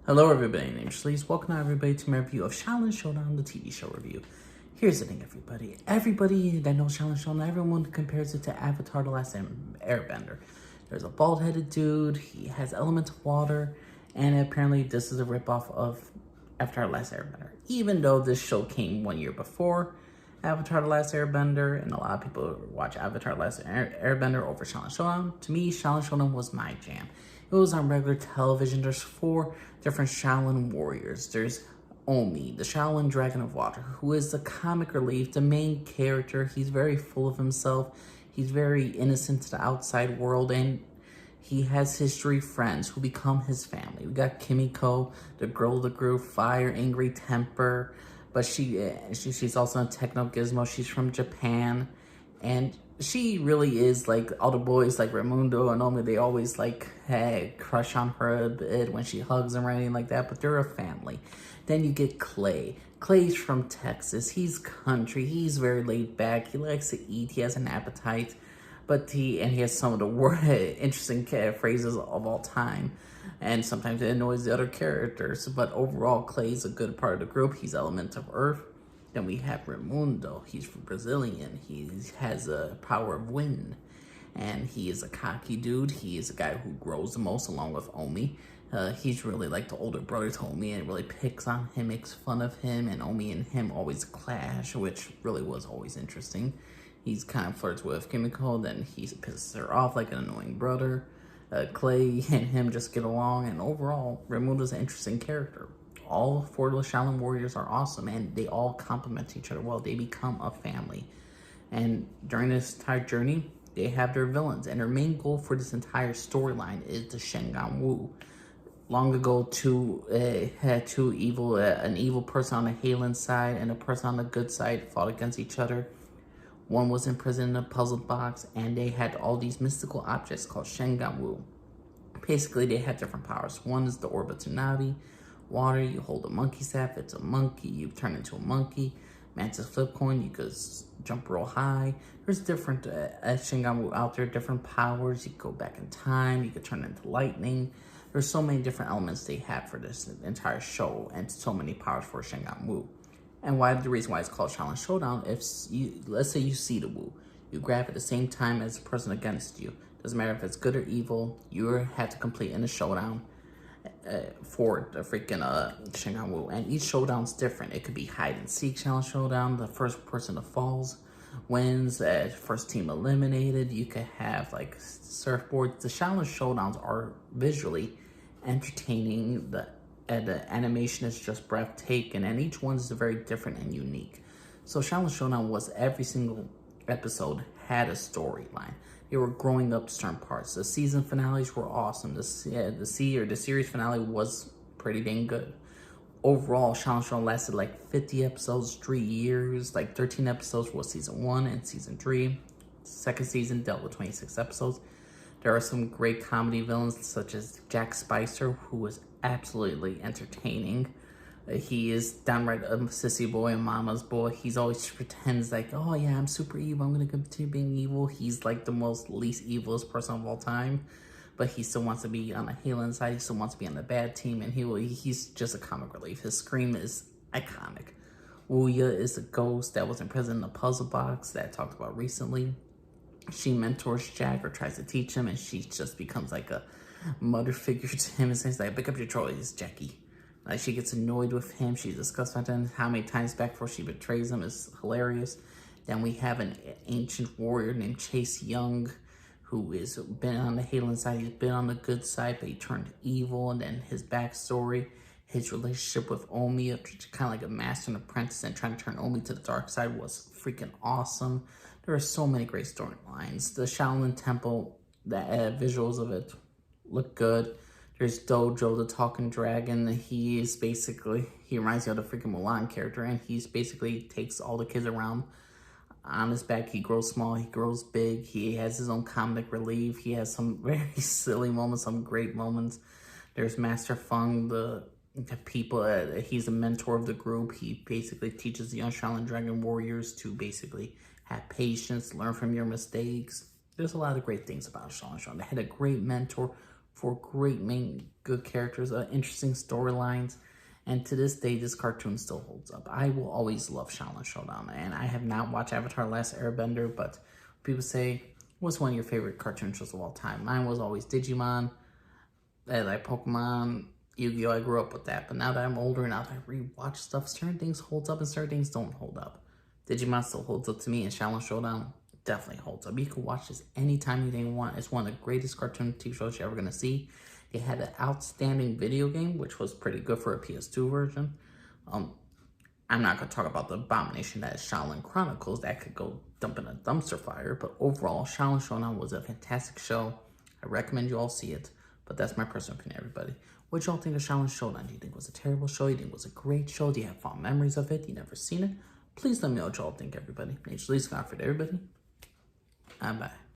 Hello everybody, my name is Shalice. Welcome everybody to my review of Shaolin Showdown, the TV show review. Here's the thing everybody. Everybody that knows Shaolin Showdown, everyone compares it to Avatar The Last Airbender. There's a bald-headed dude, he has elements of water, and apparently this is a ripoff of Avatar The Last Airbender. Even though this show came 1 year before Avatar The Last Airbender, and a lot of people watch Avatar The Last Airbender over Shaolin Showdown, to me, Shaolin Showdown was my jam. It was on regular television. There's 4 different Shaolin Warriors. There's Omi, the Shaolin Dragon of Water, who is the comic relief, the main character. He's very full of himself. He's very innocent to the outside world, and he has his 3 friends who become his family. We got Kimiko, the girl of the group, fire, angry temper, but she's also a techno gizmo. She's from Japan, and she really is like all the boys like Ramundo and Omi. They always like crush on her a bit when she hugs them or anything like that, but they're a family. Then you get Clay. Clay's from Texas. He's country. He's very laid back. He likes to eat. He has an appetite, but he has some of the interesting phrases of all time, and sometimes it annoys the other characters. But overall, Clay's a good part of the group. He's element of Earth. Then we have Ramundo. He's Brazilian. He has a power of wind, and he is a cocky dude. He is a guy who grows the most, along with Omi. He's really like the older brother to Omi, and really picks on him, makes fun of him, and Omi and him always clash, which really was always interesting. He's kind of flirts with Kimiko, then he pisses her off like an annoying brother. Clay and him just get along, and overall, Ramundo's an interesting character. All 4 of the Shaolin Warriors are awesome, and they all complement each other well. They become a family. And during this entire journey, they have their villains. And their main goal for this entire storyline is the Shengan Wu. Long ago, an evil person on the Xiaolin side and a person on the good side fought against each other. One was imprisoned in a puzzle box, and they had all these mystical objects called Shengan Wu. Basically, they had different powers. One is the Orb of Tsunami. Water, you hold a monkey staff, it's a monkey, you turn into a monkey. Mantis flip coin, you could jump real high. There's different Shingan out there, different powers. You could go back in time, you could turn into lightning. There's so many different elements they have for this entire show, and so many powers for Shingan Wu. And the reason why it's called Shaolin Showdown, let's say you see the Wu, you grab at the same time as the person against you. Doesn't matter if it's good or evil, you have to complete in a showdown for the freaking Shengan Wu. And each showdown's different. It could be hide and seek Shaolin Showdown. The first person that falls wins. First team eliminated. You could have like surfboards. The Shaolin Showdowns are visually entertaining. The animation is just breathtaking, and each one is very different and unique. So Shaolin Showdown was every single episode had a storyline. They were growing up certain parts. The season finales were awesome. The series finale was pretty dang good. Overall, Shaolin Showdown lasted like 50 episodes, 3 years, like 13 episodes was season 1 and season 3. Second season dealt with 26 episodes. There are some great comedy villains such as Jack Spicer, who was absolutely entertaining. He is downright a sissy boy, a mama's boy. He's always pretends like, oh yeah, I'm super evil. I'm going to continue being evil. He's like the least evilest person of all time. But he still wants to be on the Xiaolin side. He still wants to be on the bad team. And he's just a comic relief. His scream is iconic. Wuya is a ghost that was imprisoned in a puzzle box that I talked about recently. She mentors Jack or tries to teach him. And she just becomes like a mother figure to him and says like, pick up your toys, Jackie. Like, she gets annoyed with him. She discusses with him how many times back before she betrays him. Is hilarious. Then we have an ancient warrior named Chase Young, who has been on the Xiaolin side. He's been on the good side, but he turned evil. And then his backstory, his relationship with Omi, kind of like a master and apprentice, and trying to turn Omi to the dark side was freaking awesome. There are so many great storylines. The Shaolin Temple, the visuals of it look good. There's Dojo, the talking dragon. He reminds me of the freaking Mulan character, and he's basically takes all the kids around on his back. He grows small, he grows big. He has his own comic relief. He has some very silly moments, some great moments. There's Master Feng, the people. He's a mentor of the group. He basically teaches the young Shaolin Dragon Warriors to basically have patience, learn from your mistakes. There's a lot of great things about Xiaolin Showdown. They had a great mentor, 4 great main good characters, interesting storylines. And to this day, this cartoon still holds up. I will always love Shaolin Showdown. And I have not watched Avatar: Last Airbender, but people say, what's one of your favorite cartoon shows of all time? Mine was always Digimon, like Pokemon, Yu-Gi-Oh! I grew up with that. But now that I'm older, now that I rewatch stuff, certain things holds up and certain things don't hold up. Digimon still holds up to me, and Shaolin Showdown definitely holds up. You can watch this anytime you want. It's one of the greatest cartoon TV shows you're ever going to see. It had an outstanding video game, which was pretty good for a PS2 version. I'm not going to talk about the abomination that is Shaolin Chronicles. That could go dump in a dumpster fire. But overall, Shaolin Showdown was a fantastic show. I recommend you all see it. But that's my personal opinion, everybody. What y'all think of Shaolin Showdown? Do you think it was a terrible show? Do you think it was a great show? Do you have fond memories of it? You never seen it? Please let me know what y'all think, everybody. Nature's least confident, everybody. Bye.